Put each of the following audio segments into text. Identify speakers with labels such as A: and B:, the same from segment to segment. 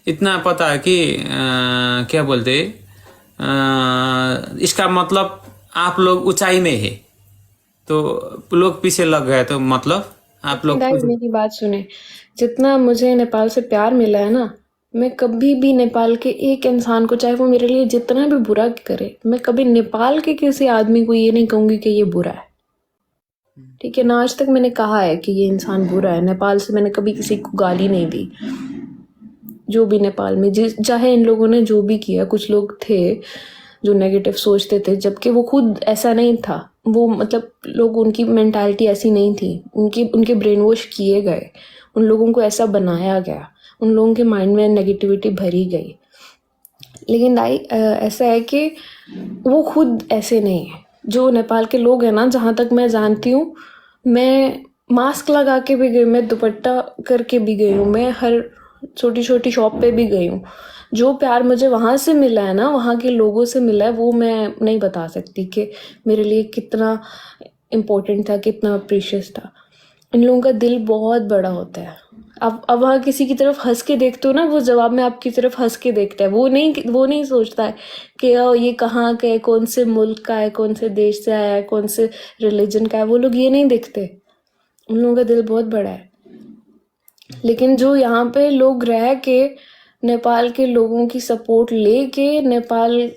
A: इतना पता है कि क्या बोलते इसका मतलब आप लोग ऊंचाई में है तो लोग पीछे लग गए, तो मतलब आप
B: देखिए
A: लोग
B: भाई,
A: कुछ।
B: मेरी बात सुने। जितना मुझे नेपाल से प्यार मिला है ना, मैं कभी भी नेपाल के एक इंसान को, चाहे वो मेरे लिए जितना भी बुरा करे, मैं कभी नेपाल के किसी आदमी को ये नहीं कहूंगी कि ये बुरा है। ठीक है ना? आज तक मैंने कहा है कि ये इंसान बुरा है। नेपाल से मैंने कभी किसी को गाली नहीं दी। जो भी नेपाल में जिस चाहे इन लोगों ने जो भी किया, कुछ लोग थे जो नेगेटिव सोचते थे, जबकि वो खुद ऐसा नहीं था। वो मतलब लोग, उनकी मेंटालिटी ऐसी नहीं थी। उनके उनके ब्रेन वॉश किए गए। उन लोगों को ऐसा बनाया गया। उन लोगों के माइंड में नेगेटिविटी भरी गई। लेकिन भाई ऐसा है कि वो खुद ऐसे नहीं है। जो नेपाल के लोग हैं ना, जहाँ तक मैं जानती हूँ, मैं मास्क लगा के भी गई, मैं दुपट्टा करके भी गई हूँ, मैं हर छोटी छोटी शॉप पे भी गई हूँ। जो प्यार मुझे वहाँ से मिला है ना, वहाँ के लोगों से मिला है, वो मैं नहीं बता सकती कि मेरे लिए कितना इम्पोर्टेंट था, कितना प्रीशियस था। इन लोगों का दिल बहुत बड़ा होता है। आप अब वहाँ किसी की तरफ हंस के देखते हो ना, वो जवाब में आपकी तरफ हंस के देखता है। वो नहीं सोचता है कि ये कहाँ का है, कौन से मुल्क का है, कौन से देश से आया है, कौन से रिलीजन का है। वो लोग ये नहीं देखते। उन लोगों का दिल बहुत बड़ा है। लेकिन जो यहाँ पे लोग रह के नेपाल के लोगों की सपोर्ट लेके नेपाल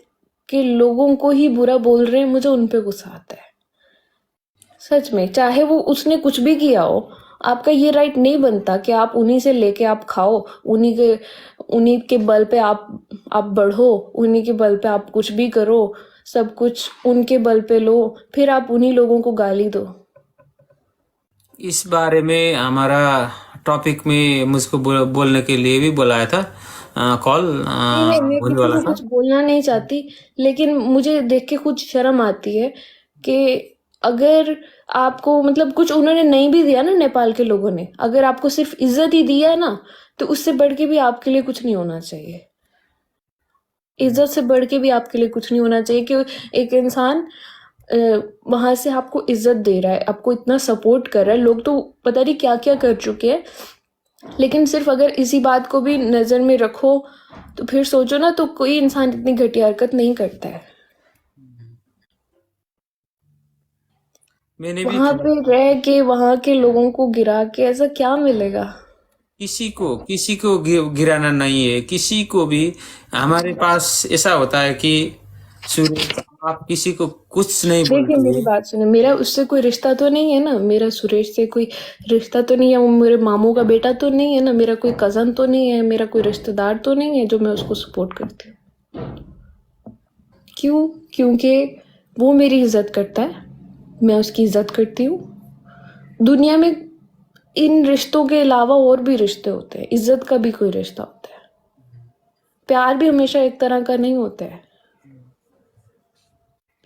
B: के लोगों को ही बुरा बोल रहे हैं, मुझे उन पे गुस्सा आता है। सच में, चाहे वो उसने कुछ भी किया हो, आपका ये राइट नहीं बनता कि आप उन्हीं से लेके आप खाओ। उन्हीं के बल पे आप बढ़ो। उन्हीं के बल पे आप कुछ भी करो। सब कुछ उनके बल पे लो, फिर आप उन्हीं लोगों को गाली दो।
A: इस बारे में हमारा टॉपिक में मुझको बोलने के लिए भी बुलाया था, कॉल
B: नहीं नहीं, मैं
A: होने
B: किसी
A: वाला
B: को
A: था।
B: कुछ बोलना नहीं चाहती। लेकिन मुझे देख के खुद शर्म आती है कि अगर आपको मतलब कुछ उन्होंने नहीं भी दिया ना, नेपाल के लोगों ने अगर आपको सिर्फ इज्जत ही दिया है ना, तो उससे बढ़ के भी आपके लिए कुछ नहीं होना चाहिए। इज्जत से बढ़ के भी आपके लिए कुछ नहीं होना चाहिए कि एक इंसान वहां से आपको इज्जत दे रहा है, आपको इतना सपोर्ट कर रहा है। लोग तो पता नहीं क्या क्या कर चुके हैं। लेकिन सिर्फ अगर इसी बात को भी नजर में रखो, तो फिर सोचो ना, तो कोई इंसान इतनी घटिया हरकत नहीं करता है।
A: मैंने भी
B: वहां पे रह के वहां के लोगों को गिरा के ऐसा क्या मिलेगा?
A: किसी को गिराना नहीं है, किसी को भी। हमारे पास ऐसा होता है कि सुरेश, आप किसी को कुछ नहीं
B: देखिए
A: बोलते
B: मेरी
A: हो।
B: बात सुने, मेरा उससे कोई रिश्ता तो नहीं है ना, मेरा सुरेश से कोई रिश्ता तो नहीं है। वो मेरे मामू का बेटा तो नहीं है ना, मेरा कोई कजन तो नहीं है, मेरा कोई रिश्तेदार तो नहीं है जो मैं उसको सपोर्ट करती हूँ। क्यों? क्योंकि वो मेरी इज्जत करता है, मैं उसकी इज्जत करती हूँ। दुनिया में इन रिश्तों के अलावा और भी रिश्ते होते हैं। इज्जत का भी कोई रिश्ता होता है। प्यार भी हमेशा एक तरह का नहीं होता है।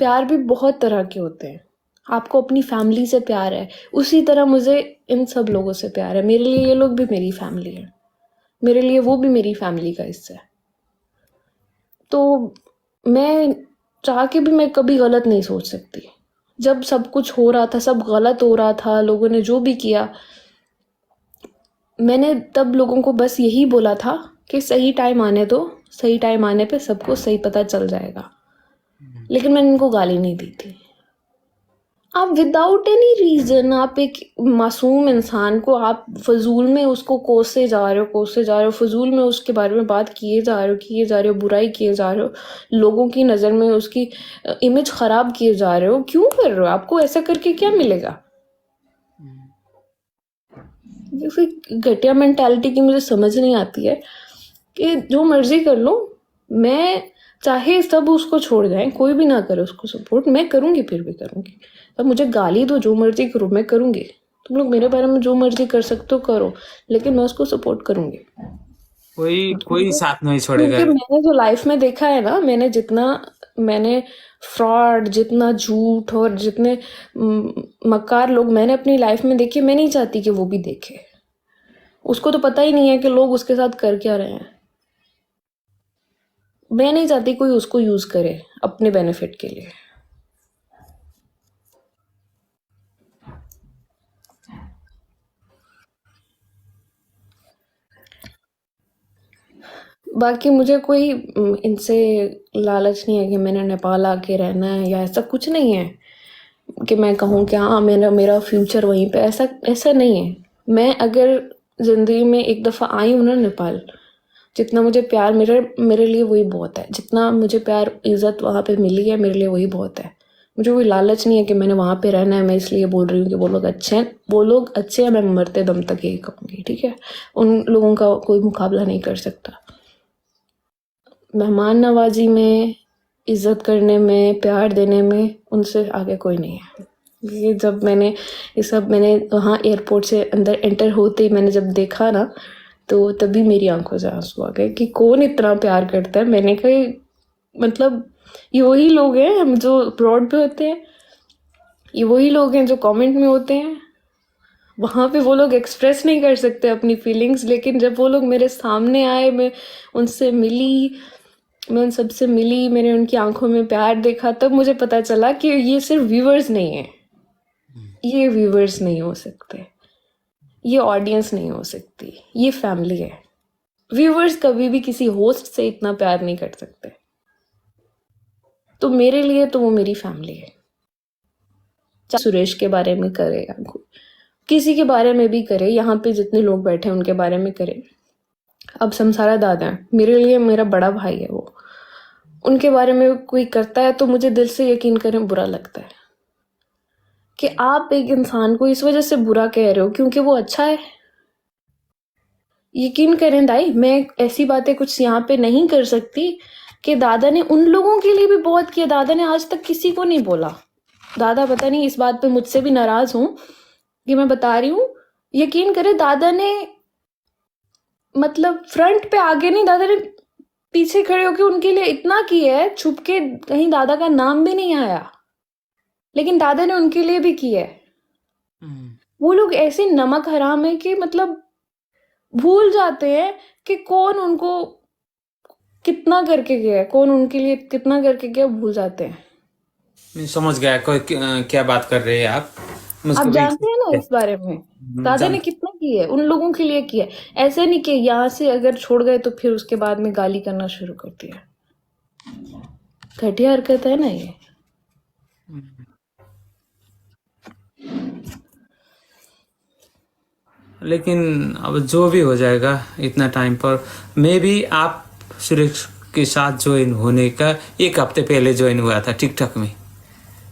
B: प्यार भी बहुत तरह के होते हैं। आपको अपनी फैमिली से प्यार है, उसी तरह मुझे इन सब लोगों से प्यार है। मेरे लिए ये लोग भी मेरी फैमिली है। मेरे लिए वो भी मेरी फैमिली का हिस्सा है। तो मैं चाह के भी मैं कभी गलत नहीं सोच सकती। जब सब कुछ हो रहा था, सब गलत हो रहा था, लोगों ने जो भी किया, मैंने तब लोगों को बस यही बोला था कि सही टाइम आने दो। सही टाइम आने पे सबको सही पता चल जाएगा। लेकिन मैंने इनको गाली नहीं दी थी। आप विदाउट एनी रीजन, आप एक मासूम इंसान को आप फजूल में उसको कोसे जा रहे हो, फजूल में उसके बारे में बात किए जा रहे हो, बुराई किए जा रहे हो, लोगों की नज़र में उसकी इमेज खराब किए जा रहे हो। क्यों कर रहे हो? आपको ऐसा करके क्या मिलेगा? ये फिर घटिया मेंटालिटी की मुझे समझ नहीं आती है कि जो मर्जी कर लो। मैं चाहे सब उसको छोड़ जाएं, कोई भी ना करे उसको सपोर्ट, मैं करूंगी, फिर भी करूंगी। अब मुझे गाली दो, जो मर्जी करो, मैं करूंगी। तुम लोग मेरे बारे में जो मर्जी कर सकते हो करो, लेकिन मैं उसको सपोर्ट करूंगी।
A: कोई कोई
B: क्योंकि
A: साथ नहीं छोड़ेगा।
B: क्योंकि मैंने जो लाइफ में देखा है ना, मैंने फ्रॉड, जितना झूठ और जितने मक्कार लोग मैंने अपनी लाइफ में देखे, मैं नहीं चाहती कि वो भी देखे। उसको तो पता ही नहीं है कि लोग उसके साथ कर क्या रहे हैं। मैं नहीं चाहती कोई उसको यूज करे अपने बेनिफिट के लिए। बाकी मुझे कोई इनसे लालच नहीं है कि मैंने नेपाल आके रहना है या ऐसा कुछ नहीं है कि मैं कहूँ कि हाँ मेरा मेरा फ्यूचर वहीं पे, ऐसा ऐसा नहीं है। मैं अगर ज़िंदगी में एक दफ़ा आई हूँ ना नेपाल, जितना मुझे प्यार मेरे मेरे लिए वही बहुत है। जितना मुझे प्यार इज़्ज़त वहाँ पे मिली है, मेरे लिए वही बहुत है। मुझे कोई लालच नहीं है कि मैंने वहाँ पे रहना है, मैं इसलिए बोल रही हूँ कि वो लोग अच्छे हैं। वो लोग अच्छे हैं, मैं मरते दम तक यही कहूँगी, ठीक है? उन लोगों का कोई मुकाबला नहीं कर सकता। मेहमान नवाजी में, इज़्ज़त करने में, प्यार देने में उनसे आगे कोई नहीं है। ये सब मैंने वहाँ एयरपोर्ट से अंदर एंटर होते ही मैंने जब देखा ना, तो तभी मेरी आंखों से आंसू आ गए कि कौन इतना प्यार करता है। मैंने कहा मतलब ये वही लोग हैं हम जो अब्रॉड पे होते हैं, ये वही लोग हैं जो कमेंट में होते हैं। वहाँ पे वो लोग एक्सप्रेस नहीं कर सकते अपनी फीलिंग्स, लेकिन जब वो लोग मेरे सामने आए, मैं उनसे मिली, मैं उन सबसे मिली, मैंने उनकी आंखों में प्यार देखा, तब मुझे पता चला कि ये सिर्फ व्यूअर्स नहीं है, ये व्यूअर्स नहीं हो सकते, ये ऑडियंस नहीं हो सकती, ये फैमिली है। व्यूअर्स कभी भी किसी होस्ट से इतना प्यार नहीं कर सकते। तो मेरे लिए तो वो मेरी फैमिली है। चाहे सुरेश के बारे में करे या किसी के बारे में भी करे, यहाँ पे जितने लोग बैठे हैं उनके बारे में करे। अब समसारा दादा है मेरे लिए, मेरा बड़ा भाई है वो। उनके बारे में कोई करता है तो मुझे दिल से यकीन करें बुरा लगता है कि आप एक इंसान को इस वजह से बुरा कह रहे हो क्योंकि वो अच्छा है। यकीन करें दाई, मैं ऐसी बातें कुछ यहाँ पे नहीं कर सकती कि दादा ने उन लोगों के लिए भी बहुत किया। दादा ने आज तक किसी को नहीं बोला। दादा पता नहीं इस बात पे मुझसे भी नाराज हूं कि मैं बता रही हूँ। यकीन करें दादा ने मतलब फ्रंट पे आगे नहीं, दादा ने पीछे खड़े होकर उनके लिए इतना किया है, छुप के, कहीं दादा का नाम भी नहीं आया, लेकिन दादा ने उनके लिए भी किया है। वो लोग ऐसे नमक हराम है कि मतलब भूल जाते हैं कि कौन उनको कितना करके गया है, कौन उनके लिए कितना करके गया, भूल जाते हैं।
A: मैं समझ गया कोई क्या बात कर रहे हैं आप। मुझको
B: आप
A: भी
B: जानते हैं ना इस बारे में दादा ने
A: जान
B: कितना किया है, उन लोगों के लिए किया है। ऐसे नहीं कि यहाँ से अगर छोड़ गए तो फिर उसके बाद में गाली करना शुरू कर दिया। घटिया हरकत है ना ये।
A: लेकिन अब जो भी हो जाएगा इतना टाइम पर, मैं भी आप सुरेश के साथ ज्वाइन होने का एक हफ्ते पहले ज्वाइन हुआ था टिकटॉक में।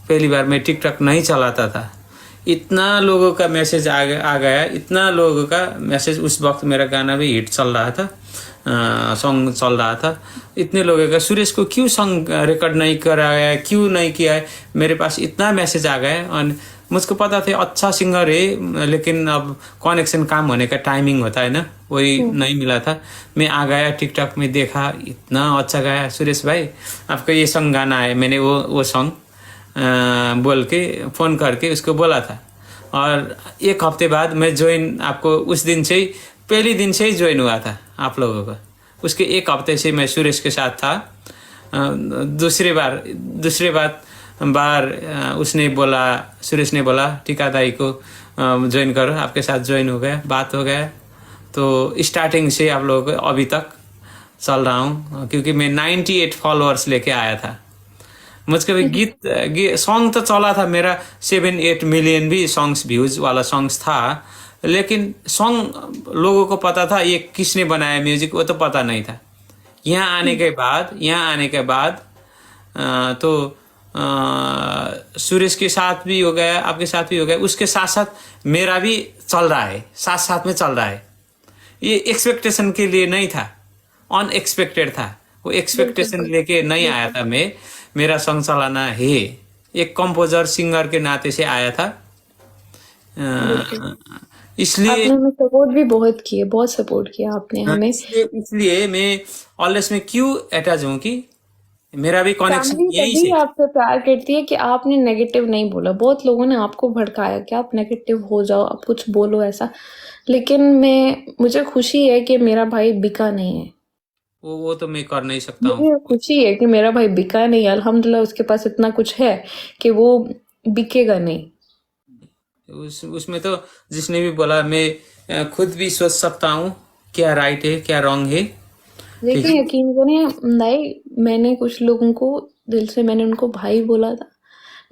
A: पहली बार मैं टिकटॉक नहीं चलाता था, इतना लोगों का मैसेज आ गया, इतना लोगों का मैसेज। उस वक्त मेरा गाना भी हिट चल रहा था, सॉन्ग चल रहा था। इतने लोगों का सुरेश को क्यों सॉन्ग रिकॉर्ड नहीं कराया है, क्यों नहीं किया है, मेरे पास इतना मैसेज आ गया। और मुझको पता था अच्छा सिंगर है, लेकिन अब कनेक्शन काम होने का टाइमिंग होता है ना, वही नहीं मिला था। मैं आ गया टिकटॉक में, देखा इतना अच्छा गाया सुरेश भाई, आपका ये सॉन्ग गाना है। मैंने वो सॉन्ग बोल के फ़ोन करके उसको बोला था। और एक हफ्ते बाद मैं ज्वाइन, आपको उस दिन से ही, पहले दिन से ही ज्वाइन हुआ था आप लोगों का। उसके एक हफ्ते से मैं सुरेश के साथ था। दूसरे बार उसने बोला, सुरेश ने बोला ठिकादाई को ज्वाइन करो, आपके साथ ज्वाइन हो गया, बात हो गया। तो स्टार्टिंग से आप लोगों को अभी तक चल रहा हूँ, क्योंकि मैं 98 फॉलोअर्स लेके आया था। मुझको भी गीत सॉन्ग तो चला था मेरा, 7-8 मिलियन भी सॉन्ग्स व्यूज वाला सॉन्ग्स था, लेकिन सॉन्ग लोगों को पता था ये किसने बनाया म्यूजिक, वो तो पता नहीं था। यहाँ आने के बाद तो सुरेश के साथ भी हो गया, आपके साथ भी हो गया, उसके साथ साथ मेरा भी चल रहा है, साथ साथ में चल रहा है। ये एक्सपेक्टेशन के लिए नहीं था, अनएक्सपेक्टेड था। वो एक्सपेक्टेशन लेके नहीं आया था मैं। मेरा सॉन्ग चलाना है, एक कंपोजर सिंगर के नाते से आया था। इसलिए
B: आपने हमें सपोर्ट भी बहुत किए, बहुत सपोर्ट किया आपने हमें।
A: इसलिए मैं ऑलवेज में क्यों अटैच हूँ कि मेरा भी कनेक्शन
B: फैमिली
A: यही
B: तभी
A: से।
B: आपसे प्यार करती है कि आपने नेगेटिव नहीं बोला। बहुत लोगों ने आपको भड़काया कि आप नेगेटिव हो जाओ, आप कुछ बोलो ऐसा, लेकिन मुझे खुशी है कि मेरा भाई बिका नहीं है।
A: वो तो मैं कर नहीं सकता हूँ।
B: मुझे खुशी है कि मेरा भाई बिका नहीं, अल्हम्दुलिल्लाह उसके पास इतना कुछ है कि वो बिकेगा नहीं।
A: उसमें तो जिसने भी बोला, मैं खुद भी सोच सकता हूँ क्या राइट है क्या रॉन्ग है।
B: देखिए यकीन करें भाई, मैंने कुछ लोगों को दिल से, मैंने उनको भाई बोला था,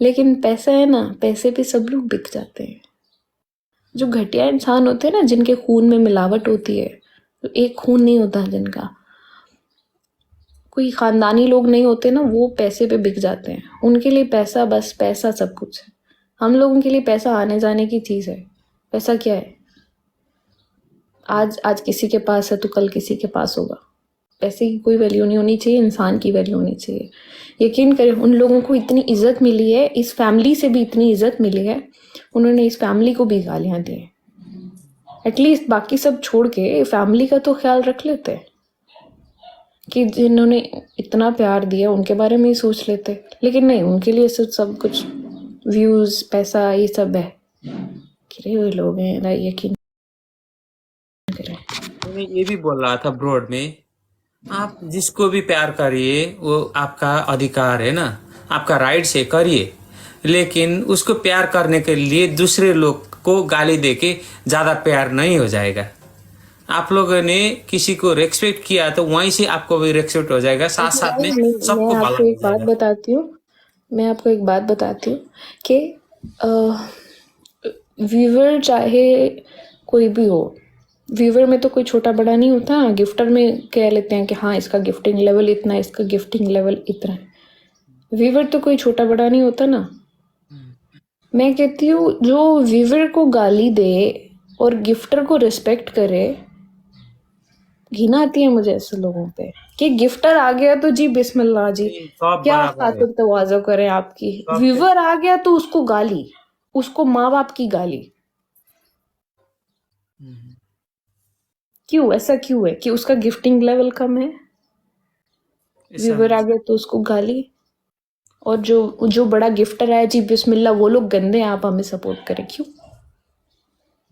B: लेकिन पैसा है ना, पैसे पे सब लोग बिक जाते हैं। जो घटिया इंसान होते हैं ना, जिनके खून में मिलावट होती है, तो एक खून नहीं होता जिनका, कोई खानदानी लोग नहीं होते ना, वो पैसे पे बिक जाते हैं। उनके लिए पैसा, बस पैसा सब कुछ है। हम लोगों के लिए पैसा आने जाने की चीज़ है। पैसा क्या है? आज किसी के पास है तो कल किसी के पास होगा। पैसे की कोई वैल्यू नहीं होनी चाहिए, इंसान की वैल्यू होनी चाहिए। यकीन करें, उन लोगों को इतनी इज्जत मिली है, इस फैमिली से भी इतनी इज्जत मिली है, उन्होंने इस फैमिली को भी गालियाँ दी। एटलीस्ट बाकी सब छोड़ के फैमिली का तो ख्याल रख लेते कि जिन्होंने इतना प्यार दिया उनके बारे में ही सोच लेते। लेकिन नहीं, उनके लिए सब कुछ व्यूज, पैसा, ये सब है। गिरे हुए लोग हैं ना, यकीन करें।
A: मैं ये भी बोल रहा था ब्रॉड में, आप जिसको भी प्यार करिए वो आपका अधिकार है ना, आपका राइट से करिए, लेकिन उसको प्यार करने के लिए दूसरे लोग को गाली देके ज्यादा प्यार नहीं हो जाएगा। आप लोगों ने किसी को रेस्पेक्ट किया तो वहीं से आपको भी रेस्पेक्ट हो जाएगा, साथ साथ में सबको
B: मैं
A: भला
B: आपको
A: हो
B: एक बात
A: जाएगा।
B: बताती हूँ, मैं आपको एक बात बताती हूँ कि व्यूवर चाहे कोई भी हो, व्यूवर में तो कोई छोटा बड़ा नहीं होता। गिफ्टर में कह लेते हैं कि हाँ इसका गिफ्टिंग लेवल इतना है, इसका गिफ्टिंग लेवल इतना है। व्यूवर तो कोई छोटा बड़ा नहीं होता ना। मैं कहती हूँ जो व्यूवर को गाली दे और गिफ्टर को रिस्पेक्ट करे, घिन आती है मुझे ऐसे लोगों पे कि गिफ्टर आ गया तो जी बिस्मिल्लाह जी,
A: सब
B: क्या
A: बराबर है,
B: खातिर तवाज़ो करें आपकी।
A: सब
B: व्यूवर आ गया तो उसको गाली, उसको माँ बाप की गाली। क्यों ऐसा क्यों है कि उसका गिफ्टिंग लेवल कम है?
A: ऐसा
B: व्यूवर आ गया तो उसको गाली, और जो बड़ा गिफ्टर आया जी बिस्मिल्लाह, वो लोग गंदे हैं, आप हमें सपोर्ट करें। क्यों?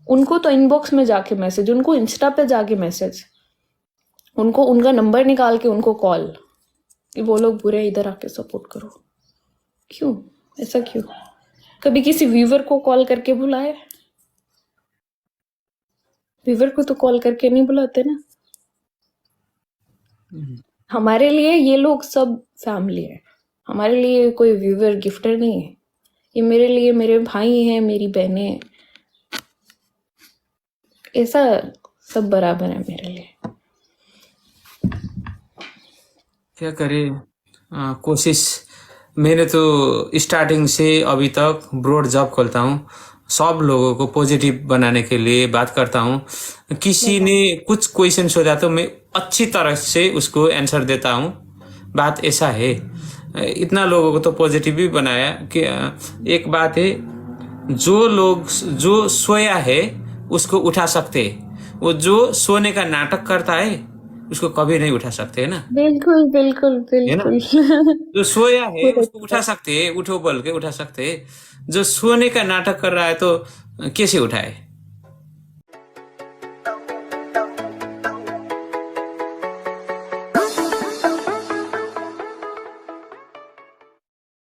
B: उनको तो इनबॉक्स में जाके मैसेज, उनको इंस्टा पे जाके मैसेज, उनको उनका नंबर निकाल के उनको कॉल कि वो लोग बुरे, इधर आके सपोर्ट करो। क्यों ऐसा क्यों? कभी किसी व्यूवर को कॉल करके बुलाए? व्यूवर को तो कॉल करके नहीं बुलाते ना। हमारे लिए ये लोग सब फैमिली है, हमारे लिए कोई व्यूवर गिफ्टर नहीं है। ये मेरे लिए मेरे भाई हैं, मेरी बहनें हैं, ऐसा सब बराबर है मेरे लिए।
A: क्या करे, कोशिश। मैंने तो स्टार्टिंग से अभी तक ब्रॉड जॉब खोलता हूँ, सब लोगों को पॉजिटिव बनाने के लिए बात करता हूँ। किसी ने कुछ क्वेश्चन सोचा तो मैं अच्छी तरह से उसको आंसर देता हूँ। बात ऐसा है, इतना लोगों को तो पॉजिटिव भी बनाया कि एक बात है, जो लोग जो सोया है उसको उठा सकते, वो जो सोने का नाटक करता है उसको कभी नहीं उठा सकते, है ना?
B: बिल्कुल बिल्कुल
A: है ना?
B: बिल्कुल।
A: जो सोया है
B: पूरा
A: उसको उठा सकते हैं, उठो बोल के उठा सकते हैं। जो सोने का नाटक कर रहा है तो कैसे उठाए?